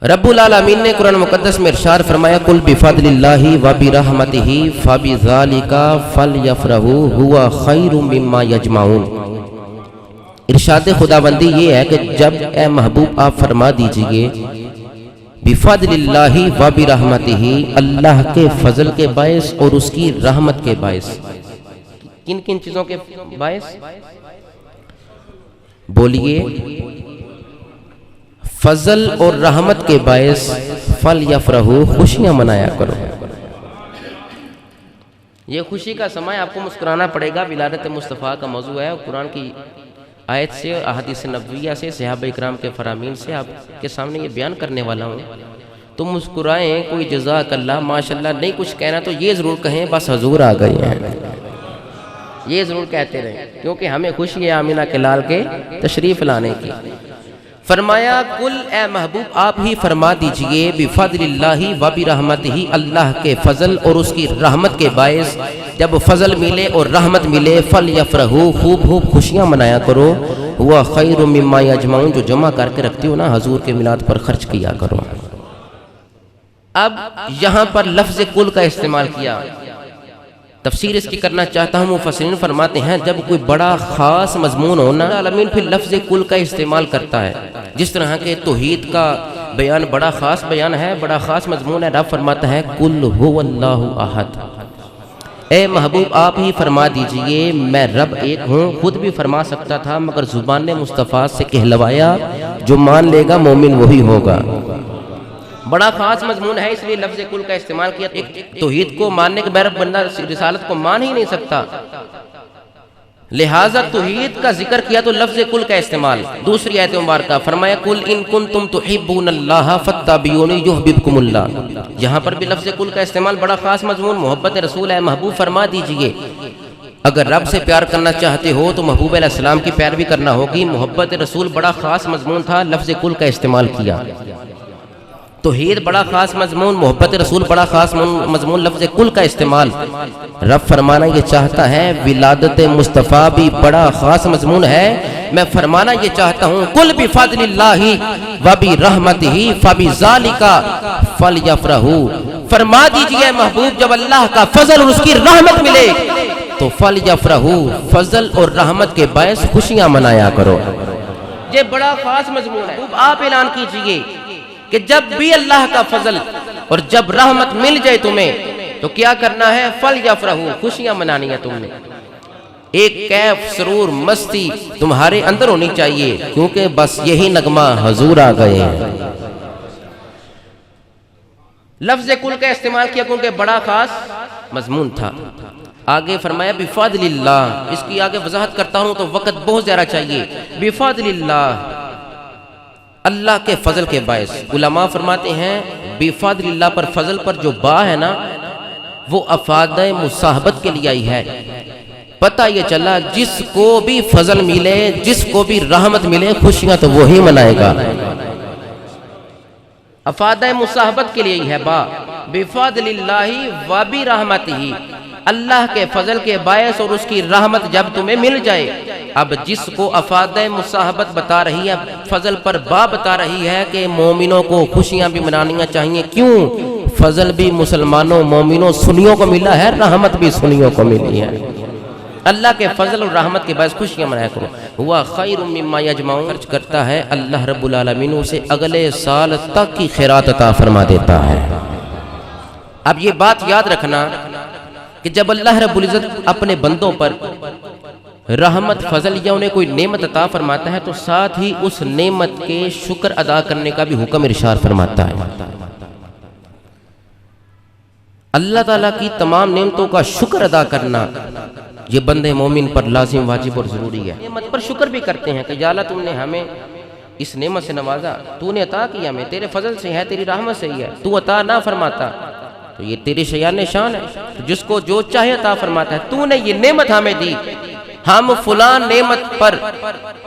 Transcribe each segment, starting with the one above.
रब्बुल आलमीन ने कुरान मुकद्दस में इरशाद फरमाया, कुल बिफदलिल्लाहि व बिरहमतिही फबिज़ालिका फलयफ़रहू हुवा खैरुम मिम्मा यजमाऊन। इरशाद खुदाबंदी ये है कि जब ए महबूब आप फरमा दीजिए बिफदलिल्लाहि व बिरहमतिही, अल्लाह के फजल के बायस और उसकी रहमत के बायस। किन किन चीजों के बायस बोलिए? फजल और रहमत के बायस फल यफरहू, खुशियां मनाया करो। ये खुशी का समय, आपको मुस्कुराना पड़ेगा। विलादत मुस्तफ़ा का मौजू है। कुरान की आयत से, अहादीस नबविया से, सहाबा इकराम के फरामीन से आपके सामने ये बयान करने वाला हूँ। तो मुस्कुराएं, कोई जज़ाकल्लाह माशाल्लाह नहीं कुछ कहना तो ये ज़रूर कहें बस हजूर आ गए हैं, ये ज़रूर कहते रहें, क्योंकि हमें खुशी है आमिना के लाल के तशरीफ़ लाने की। फरमाया, कुल ए महबूब आप ही फरमा दीजिए बिफदलिल्लाहि व बिरहमतिही, अल्लाह के फजल और उसकी रहमत के बायस जब फजल मिले और रहमत मिले फल यफरहू, खूब खूब खुशियां मनाया करो। हुआ खैरुम मिम्मा यजमाऊन, जो जमा करके रखती हो ना हजूर के मिलाद पर खर्च किया करो। अब यहां पर लफ्ज कुल का इस्तेमाल किया, तफसीर इसकी करना चाहता हूँ। मुफस्सिरीन फरमाते हैं जब कोई बड़ा ख़ास मजमून हो ना, आलमीन फिर लफ्ज़ कुल का इस्तेमाल करता है। जिस तरह के तौहीद का बयान बड़ा ख़ास बयान है, बड़ा ख़ास मजमून है। रब फरमाता है कुल हुवल्लाहु अहद, ए महबूब आप ही फरमा दीजिए मैं रब एक हूँ। खुद भी फरमा सकता था मगर ज़ुबान मुस्तफ़ा से कहलवाया, जो मान लेगा मोमिन वही होगा। बड़ा खास मजमून है, इसलिए लफ्ज़ कुल का इस्तेमाल किया। एक तौहीद को मानने के बगैर बंदा रिसालत को मान ही नहीं सकता, लिहाजा तौहीद का जिक्र किया तो लफ्ज़ कुल का इस्तेमाल। दूसरी आयत मुबारका फरमाया, कुल इन कुंतुम तुहिब्बूनल्लाह फत्तबिऊनी युहब्बिबकुमुल्लाह। यहाँ पर भी लफ्ज़ कुल का इस्तेमाल, बड़ा खास मजमून मोहब्बत रसूल है। महबूब फरमा दीजिए अगर रब से प्यार करना चाहते हो तो महबूब अलैहिस्सलाम की पैरवी करना होगी। मोहब्बत रसूल बड़ा खास मजमून था, लफ्ज़ कुल का इस्तेमाल किया। तौहीद बड़ा खास मजमून, मोहब्बत रसूल बड़ा खास मजमून, लफ्ज़ कुल का इस्तेमाल। रब फरमाना ये चाहता है विलादत मुस्तफ़ा भी बड़ा खास मजमून है। मैं फरमाना ये चाहता हूँ कुल बिफदलिल्लाहि व बिरहमतिही फबिज़ालिका फलयफ़रहू। फरमा दीजिए महबूब जब अल्लाह का फजल और उसकी रहमत मिले तो फलयफ़रहू, फजल और रहमत के बायस खुशियां मनाया करो। ये बड़ा खास मजमून है। आप ऐलान कीजिए कि जब भी अल्लाह का फजल और जब रहमत मिल जाए तुम्हें तो क्या करना है? फल यफरहू, खुशियां मनानी है तुमने। एक कैफ सरूर मस्ती तुम्हारे अंदर होनी चाहिए, क्योंकि बस यही नगमा हजूर आ गए हैं। लफ्ज कुल का इस्तेमाल किया क्योंकि बड़ा खास मजमून था। आगे फरमाया बिफदलिल्लाह, इसकी आगे वजाहत करता हूं तो वक्त बहुत ज्यादा चाहिए। बिफदलिल्लाह, अल्लाह के फजल के बायस। उलमा फरमाते हैं बिफदलिल्लाह पर फजल पर जो बा है ना वो अफादे मुसाहबत के लिए आई है। पता ये चला जिसको भी फजल मिले, जिसको भी रहमत मिले, खुशियां तो वही मनाएगा। अफादे मुसाहबत के लिए है बा। बिफदलिल्लाहि व बिरहमतिही, अल्लाह के फजल के बायस और उसकी रहमत जब तुम्हें मिल जाए। अब जिसको अफादे मुसाहबत बता रही है, फजल पर बा बता रही है कि मोमिनों को खुशियां भी मनानी चाहिए। क्यों? फजल भी मुसलमानों मोमिनों सुन्नियों को मिला है, रहमत भी सुन्नियों को मिली है। अल्लाह के फजल और रहमत के बायस खुशियां मनाया करो। हुआ खैरुम मिम्मा यजमाऊन, खर्च करता है अल्लाह रब्बुल आलमीन उसे अगले साल तक की खैरात अता फरमा देता है। अब ये बात याद रखना कि जब अल्लाह रब्बुल इज्जत अपने बंदों पर रहमत फजल या उन्हें कोई नेमत अता फरमाता है तो साथ ही उस नेमत के शुक्र अदा करने का भी हुक्म इरशाद फरमाता है। अल्लाह ताला की तमाम नेमतों का शुक्र अदा करना ये बंदे मोमिन पर लाजिम वाजिब और जरूरी है। नेमत पर शुक्र भी करते हैं कि या अल्लाह तुमने हमें इस नेमत से नवाजा, तूने अता किया, हमें तेरे फजल से है, तेरी रहमत से ही है। तू अता ना फरमाता तो ये तेरी शयान शान है, तो जिसको जो चाहे अता फरमाता है। तूने ये नेमत हमें दी, हम फुलान नेमत पर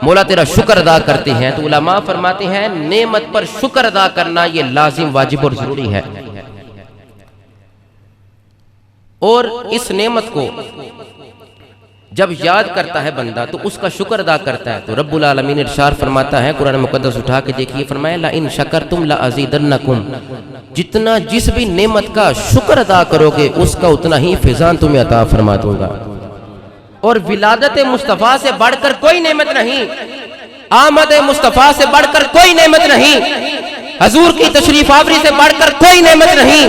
मौला तेरा शुक्र अदा करते हैं। तो उलमा फरमाते हैं नेमत पर शुक्र अदा करना ये लाजिम वाजिब और जरूरी है। और इस नेमत को जब याद करता है बंदा तो उसका शुक्र अदा करता है। तो रब्बुल आलमीन इरशाद फरमाता है, कुरान मुकद्दस उठा के देखिए, फरमाया ला इन शकरतुम ला अज़ीदन्नकुम, जितना जिस भी नेमत का शुक्र अदा करोगे उसका उतना ही फैज़ान तुम्हें अता फरमा दूंगा। और विलादत मुस्तफ़ा से बढ़कर कोई नेमत नहीं, आमद मुस्तफ़ा से बढ़कर कोई नेमत नहीं, हजूर की तशरीफ आवरी से बढ़कर कोई नेमत नहीं।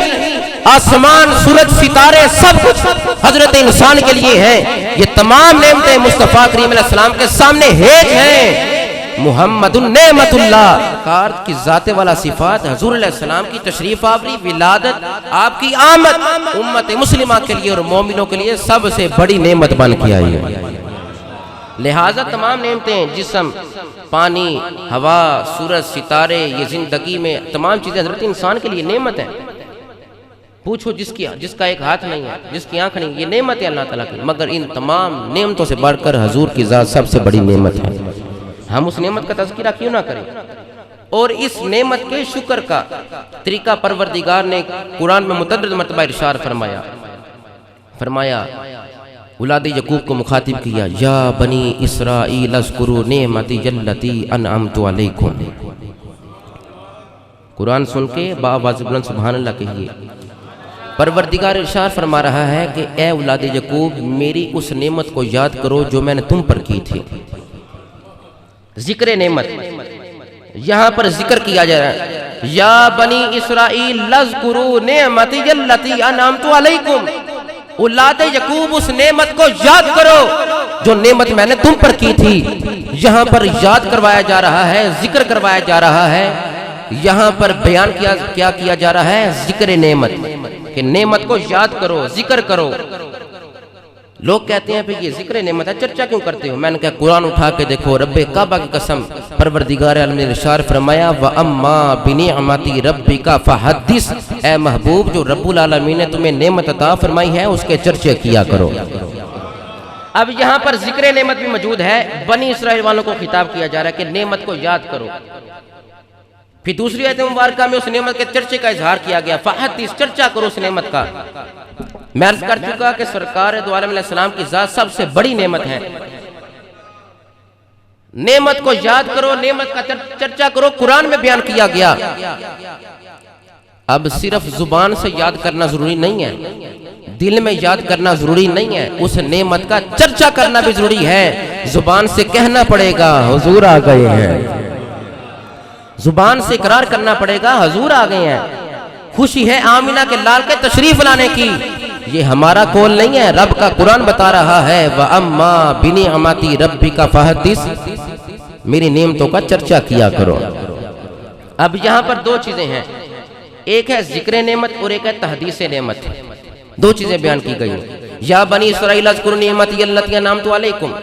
आसमान, सूरज, सितारे सब कुछ हजरत इंसान के लिए है। ये तमाम नेमतें मुस्तफ़ा करीम अलैहि सलाम के सामने हेज हैं। मुहम्मदुन नेमतुल्लाह कार की जाते वाला सिफात, हजूर अलैहि सलाम की तशरीफ आवरी, विलादत, आपकी आमद उम्मत मुस्लिमा के लिए और मोमिनों के लिए सबसे बड़ी नेमत बन के आई है। लिहाजा तमाम नेमतें, जिस्म, पानी, हवा, सूरज, सितारे, ये जिंदगी में तमाम चीजें हजरत इंसान के लिए नेमत है। पूछो जिसका एक हाथ नहीं है, जिसकी आंख नहीं, ये नेमत है अल्लाह ताला की। मगर इन तमाम नेमतों से बढ़कर हजूर की जात सबसे बड़ी नेमत है। हम उस नेमत का तज़किरा क्यों ना करें। और इस नेमत के शुक्र का तरीका परवरदिगार ने कुरान में मुतअद्दिद मरतबा इरशाद फरमाया औलाद यकूब को मुखातिब किया, या बनी इसराइल अज़कुरू नेमती जल्लती अनअमतु अलैकुम। कुरान सुन के बाआवाज़ बुलंद सुभान अल्लाह कहिए। परवरदिगार इरशाद फरमा रहा है कि ए औलाद यकूब, मेरी उस नेमत को याद करो जो मैंने तुम पर की थी। जिक्र नेमत यहाँ पर जिक्र किया जा रहा है, या बनी इसराइल अज़कुरू नेमती जल्लती अनअमतु अलैकुम। औलाद यकूब, उस नेमत को याद करो जो नेमत मैंने तुम पर की थी। यहाँ पर याद करवाया जा रहा है, जिक्र करवाया जा रहा है। यहाँ पर बयान क्या किया जा रहा है, जिक्र नेमत, कि नेमत को याद करो, जिक्र करो। लोग कहते हैं भाई ये जिक्र नेमत है, चर्चा क्यों करते हो। मैंने कहा कुरान उठा के देखो, रब्बे काबा की कसम, परवरदिगार आलम ने इरशाद फरमाया, व अम्मा बिनिअमति रब्बिका फहद्दिस, ए महबूब, जो रब्बुल आलमीन ने तुम्हें नेमत अता फरमाई है उसके चर्चे किया करो। अब यहाँ पर जिक्र नेमत भी मौजूद है, बनी इसराइल वालों को खिताब किया जा रहा है कि नेमत को याद करो। फिर दूसरी आयत मुबारका में उस नेमत के चर्चे का इजहार किया गया, फहद्दिस, चर्चा करो उस नेमत का। मैं अर्ज कर चुका कि सरकार दो आलम अलैहि सलाम की जात सबसे बड़ी नेमत है। नेमत को याद करो, नेमत का चर्चा करो, कुरान में बयान किया गया। अब सिर्फ जुबान से याद करना जरूरी नहीं है, दिल में याद करना जरूरी नहीं है, उस नेमत का चर्चा करना भी जरूरी है। जुबान से कहना पड़ेगा हुजूर आ गए हैं, जुबान से इकरार करना पड़ेगा हुजूर आ गए हैं। खुशी है आमिना के लाल के तशरीफ लाने की, ये हमारा कौल नहीं है, रब का कुरान बता रहा है, व अम्मा बिनिअमति रब्बिका फहद्दिस, मेरी नेमतों का चर्चा किया करो। अब यहाँ पर दो चीजें हैं, एक है जिक्र नेमत और एक है तहदीस नेमत। दो चीजें बयान की गई, या बनी इसराइल अज़कुरू निअमती अल्लती अनअमतु अलैकुम,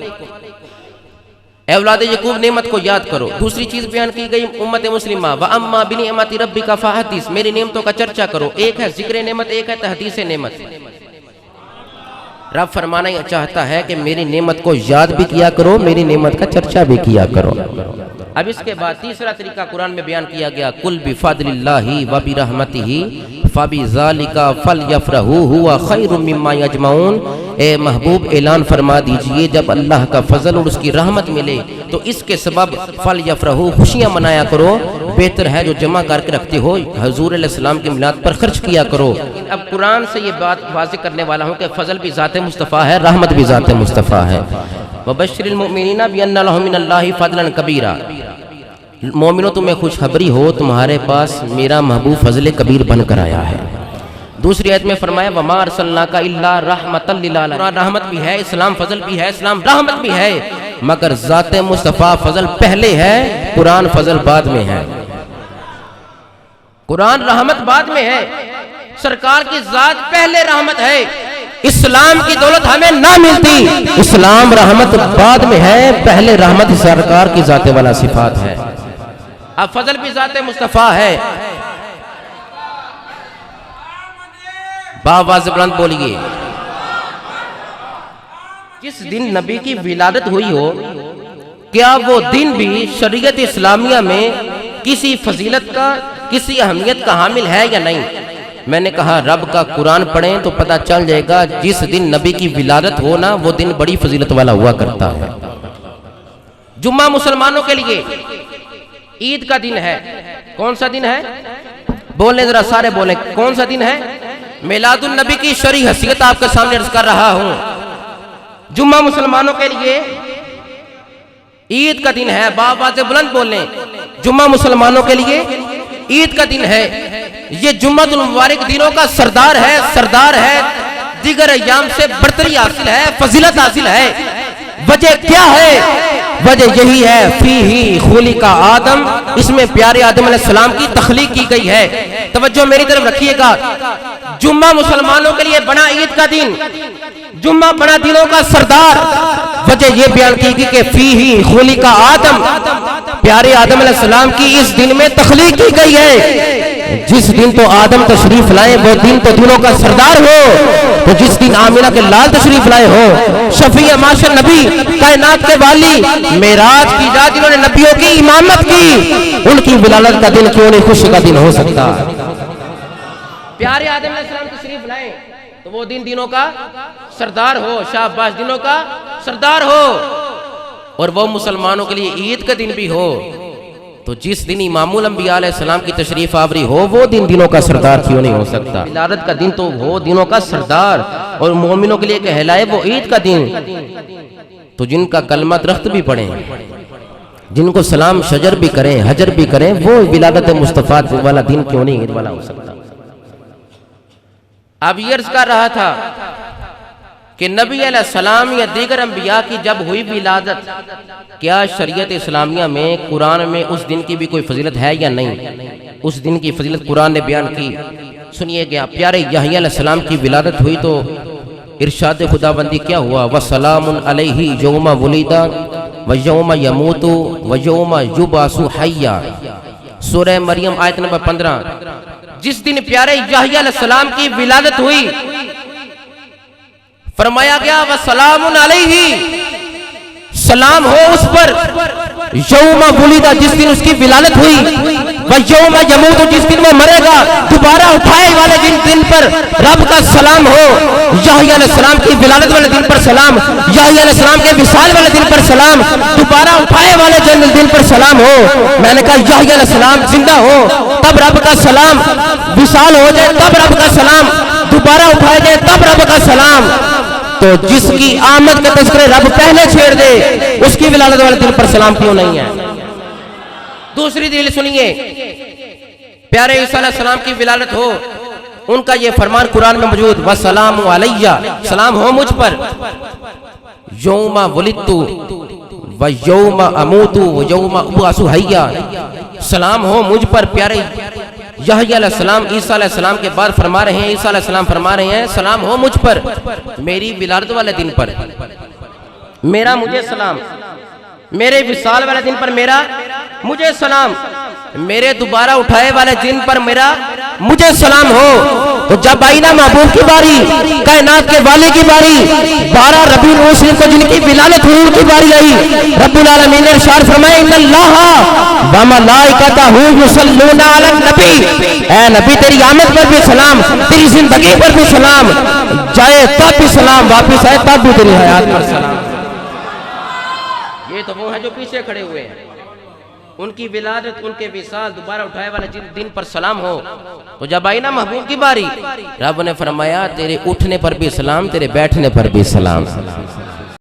ए औलाद यकूब नेमत को याद करो। दूसरी चीज बयान की गई उम्मत मुस्लिमा, व अम्मा बिनिअमति रब्बिका फहद्दिस, मेरी नेमतों का चर्चा करो। एक है जिक्र नेमत, एक है तहदीस नेमत। रब फरमाना चाहता है कि मेरी नेमत को याद भी किया करो, मेरी नेमत का चर्चा भी किया करो। अब इसके बाद तीसरा तरीका कुरान में बयान किया गया, कुल बिफादिल्लाहि व बिरहमतिही फबिज़ालिका फलयफ़रहू हुवा खैरुम मिम्मा यजमऊन। ए महबूब, ऐलान फरमा दीजिए, जब अल्लाह का फजल और उसकी रहमत मिले तो इसके सबब फलयफ़रहू, खुशियाँ मनाया करो, बेहतर है जो जमा करके रखते हो हुजूर अलैहि सलाम की मिलाद पर खर्च किया करो। अब कुरान से ये बात वाज़ेह करने वाला हूँ कि फजल भी ज़ाते मुस्तफ़ा है, रहमत भी ज़ाते मुस्तफ़ा है। वबश्शिरिल मुमिनीना बिअन्ना लहुम मिनल्लाहि फज़लन कबीरा, मोमिनो तुम्हें खुशखबरी हो, तुम्हारे पास मेरा महबूब फजल कबीर बनकर आया है। दूसरी आयत में फरमाया, वमा अरसलनाका इल्ला रहमतल लिल आलमीन, रहमत भी है, इस्लाम फजल भी है, इस्लाम रहमत भी है, मगर ज़ाते मुस्तफ़ा फजल पहले है, कुरान फजल बाद में है। कुरान रहमत बाद में है, सरकार की जात पहले रहमत है। इस्लाम की दौलत हमें ना मिलती, इस्लाम रहमत बाद में है, पहले रहमत सरकार की जाते वाला सिफात है। अब फजल भी जाते मुस्तफ़ा है। बावाज़ बुलंद बोलिए, जिस दिन नबी की विलादत हुई हो, क्या वो दिन भी शरीयत इस्लामिया में किसी फजीलत का, किसी अहमियत का हामिल है या नहीं? मैंने कहा रब का कुरान पढ़ें तो पता चल जाएगा जिस दिन नबी की विलादत हो ना वो दिन बड़ी फजीलत वाला हुआ करता है। जुम्मा मुसलमानों के लिए ईद का दिन है। कौन सा दिन है? बोले जरा सारे बोले, कौन सा दिन है? मिलादुन नबी की शरई हसीयत आपके सामने अर्ज कर रहा हूं। जुम्मा मुसलमानों के लिए ईद का दिन है। बात से बुलंद बोलें, जुम्मा मुसलमानों के लिए ईद का दिन है। ये जुम्मतुल मुबारक दिनों का सरदार है, दीगर अय्याम से बरतरी हासिल है, फजीलत हासिल है। वजह क्या है? वजह यही है फीही खुलिका आदम, इसमें प्यारे आदम अलैहिस्सलाम की तख्लीक की गई है। तवज्जो मेरी तरफ रखिएगा। जुम्मा मुसलमानों के लिए बना ईद का दिन, जुम्मा बना दिनों का सरदार। वजह यह बयान की गई कि फीही खुलिका आदम, प्यारे आदम अलैहिस्सलाम की इस दिन में तख्लीक की गई है। जिस दिन तो आदम तशरीफ लाए वो दिन तो दिनों का सरदार हो, तो जिस दिन आमिना के लाल तशरीफ लाए हो, शफी माशर नबी, कायनात के वाली, मेराज की रात जिन्होंने नबियों की इमामत की, उनकी विलादत का दिन क्यों नहीं खुशी का दिन हो सकता? प्यारे आदम अलैहिस्सलाम तशरीफ लाए तो वो दिन दिनों का सरदार हो, शाबाश, दिनों का सरदार हो। और वो मुसलमानों के लिए ईद का दिन भी हो, तो जिस दिन इमामुल अंबिया अलैहिस्सलाम की तशरीफ आवरी हो वो दिन दिनों का सरदार क्यों नहीं हो सकता? विलादत का दिन तो हो दिनों का सरदार, और मोमिनों के लिए कहलाए वो ईद का दिन। तो जिनका कलमा दरख्त भी पढ़ें, जिनको सलाम शजर भी करें, हजर भी करें, वो विलादत मुस्तफा वाला दिन क्यों नहीं ईद वाला हो सकता? अब ये अर्ज कर रहा था कि नबी अलैहिस्सलाम या दीगर अंबिया की जब हुई विलादत, क्या शरीयत इस्लामिया में कुरान में उस दिन की भी कोई फजीलत है या नहीं? उस दिन की फजीलत कुरान ने बयान की। सुनिए, क्या प्यारे यहया अलैहिस्सलाम की विलादत हुई तो इरशाद खुदाबंदी क्या हुआ? वसलामुन अलैहि यौमा वुलिदा व यौमा यमूतु व यौमा युबासु हय्या। सूरह मरियम आयत नंबर 15। जिस दिन प्यारे यहया अलैहिस्सलाम की विलादत हुई, फरमाया गया वसलामुन अलैहि, सलाम हो उस पर, यौमा वुलिदा, जिस दिन उसकी विलादत हुई, व यौमा यमूतु, जिस दिन वो मरेगा, दोबारा उठाए वाले दिन पर रब का सलाम हो। यहया अलैहिस्सलाम की विलादत वाले दिन पर सलाम, यहया अलैहिस्सलाम के विसाल वाले दिन पर सलाम, दोबारा उठाए वाले दिन पर सलाम हो। मैंने कहा यहया अलैहिस्सलाम जिंदा हो तब रब का सलाम, विसाल हो जाए तब रब का सलाम, दोबारा उठाए जाए तब रब का सलाम। तो जिसकी आमद के तज़किरे रब पहले छेड़ दे, उसकी विलादत वाले दिन पर सलाम क्यों नहीं है? दूसरी दलील सुनिए, प्यारे ईसा अलैहिस्सलाम की विलादत हो, उनका ये फरमान कुरान में मौजूद, वसलामु अलैया, सलाम हो मुझ पर, यौमा वुलिदतु व यौमा अमूतु व यौमा उबासु हय्या, सलाम हो मुझ पर। प्यारे यहया अलैहिस्सलाम ईसा अलैहिस्सलाम के बाद फरमा रहे हैं, ईसा अलैहिस्सलाम फरमा रहे हैं सलाम हो मुझ पर मेरी विलादत वाले दिन पर, मेरा मुझे सलाम, मेरे विसाल वाले दिन पर मेरा मुझे सलाम, मेरे दोबारा उठाए वाले दिन पर मेरा मुझे सलाम हो। तो जब आई ना महबूब की बारी, कायनात के वाले की बारी, 12 रबीउल अव्वल को जिनकी विलादत हुई उनकी बारी आई, रब्बुल आलमीन ने इरशाद फरमाया इन्नल्लाहा व मलाइकतहु युसल्लूना अलन नबी, ऐ नबी तेरी आमद पर भी सलाम, तेरी जिंदगी पर भी सलाम, जाए तब भी सलाम, वापिस आए तब भी तेरी हयात पर सलाम। ये तो वो है जो पीछे खड़े हुए हैं, उनकी विलादत, उनके विसाल, दोबारा उठाए वाले दिन पर सलाम हो। तो जब आई ना महबूब की बारी, रब ने फरमाया तेरे उठने पर भी सलाम, तेरे बैठने पर भी सलाम।